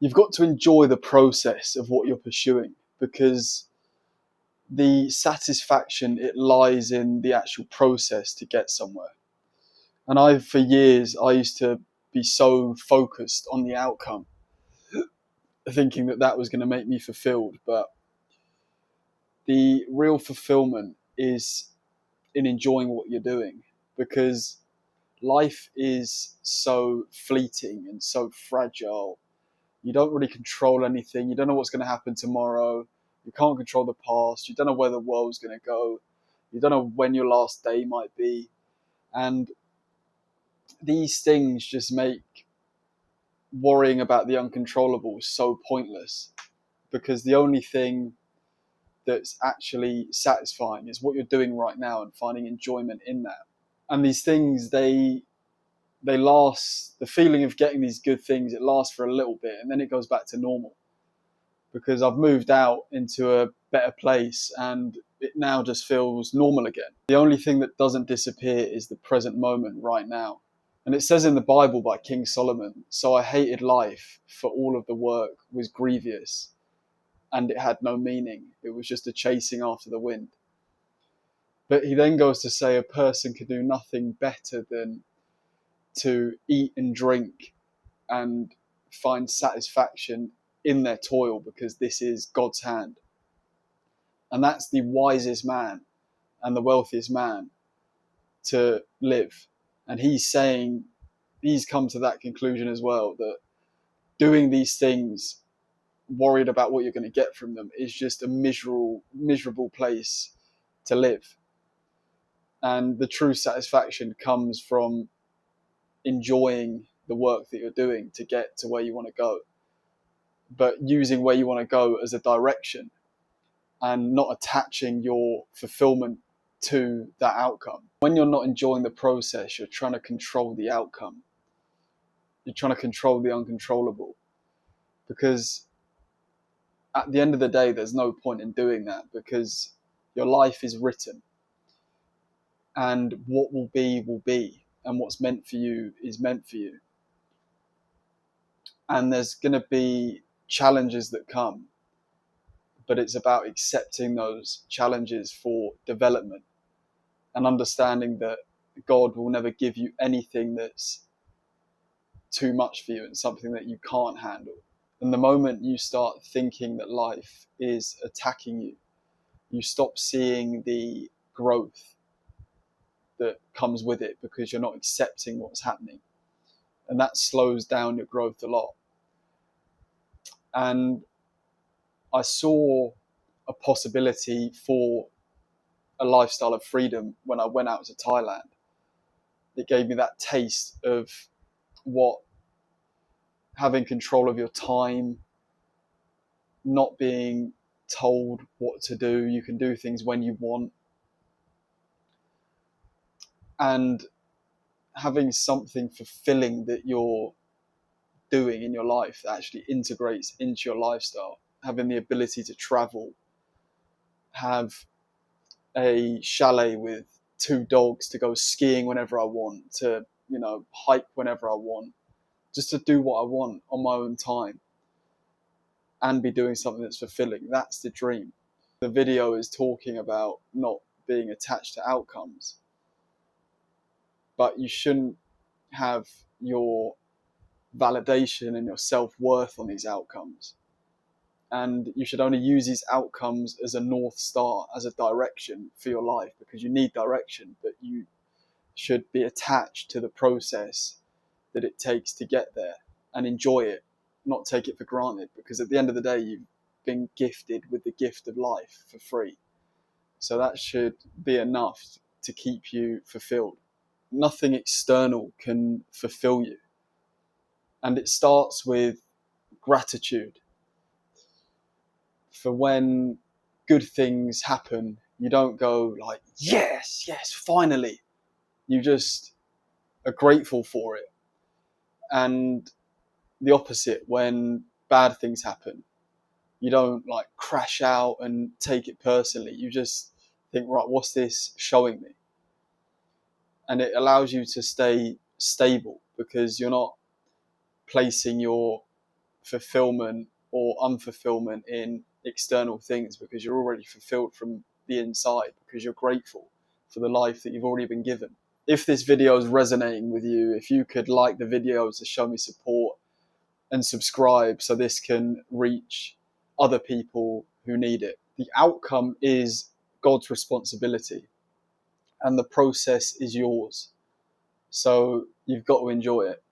you've got to enjoy the process of what you're pursuing, because the satisfaction, it lies in the actual process to get somewhere. And for years, I used to be so focused on the outcome, thinking that that was going to make me fulfilled. But the real fulfillment is in enjoying what you're doing, because life is so fleeting and so fragile. You don't really control anything. You don't know what's going to happen tomorrow. You can't control the past. You don't know where the world's going to go. You don't know when your last day might be. And these things just make worrying about the uncontrollable so pointless, because the only thing that's actually satisfying is what you're doing right now and finding enjoyment in that. And these things, they last. The feeling of getting these good things, it lasts for a little bit, and then it goes back to normal, because I've moved out into a better place and it now just feels normal again. The only thing that doesn't disappear is the present moment right now. And it says in the Bible by King Solomon, "So I hated life, for all of the work was grievous, and it had no meaning. It was just a chasing after the wind." But he then goes to say a person can do nothing better than to eat and drink and find satisfaction in their toil, because this is God's hand. And that's the wisest man and the wealthiest man to live. And he's come to that conclusion as well, that doing these things, worried about what you're going to get from them, is just a miserable place to live. And the true satisfaction comes from enjoying the work that you're doing to get to where you want to go, but using where you want to go as a direction and not attaching your fulfillment to that outcome. When you're not enjoying the process, you're trying to control the outcome. You're trying to control the uncontrollable, because at the end of the day, there's no point in doing that, because your life is written, and what will be, and what's meant for you is meant for you. And there's going to be challenges that come, but it's about accepting those challenges for development and understanding that God will never give you anything that's too much for you and something that you can't handle. And the moment you start thinking that life is attacking you, you stop seeing the growth that comes with it, because you're not accepting what's happening. And that slows down your growth a lot. And I saw a possibility for a lifestyle of freedom when I went out to Thailand. It gave me that taste of what having control of your time, not being told what to do, you can do things when you want, and having something fulfilling that you're doing in your life that actually integrates into your lifestyle. Having the ability to travel, have a chalet with 2 dogs to go skiing whenever I want, to, hike whenever I want, just to do what I want on my own time and be doing something that's fulfilling. That's the dream. The video is talking about not being attached to outcomes, but you shouldn't have your validation and your self-worth on these outcomes. And you should only use these outcomes as a North Star, as a direction for your life, because you need direction, but you should be attached to the process that it takes to get there and enjoy it, not take it for granted, because at the end of the day, you've been gifted with the gift of life for free. So that should be enough to keep you fulfilled. Nothing external can fulfill you. And it starts with gratitude. For when good things happen, you don't go like, yes, finally. You just are grateful for it. And the opposite, when bad things happen, you don't like crash out and take it personally. You just think, right, what's this showing me? And it allows you to stay stable, because you're not placing your fulfillment or unfulfillment in external things, because you're already fulfilled from the inside, because you're grateful for the life that you've already been given. If this video is resonating with you, if you could like the video to show me support and subscribe so this can reach other people who need it. The outcome is God's responsibility and the process is yours. So you've got to enjoy it.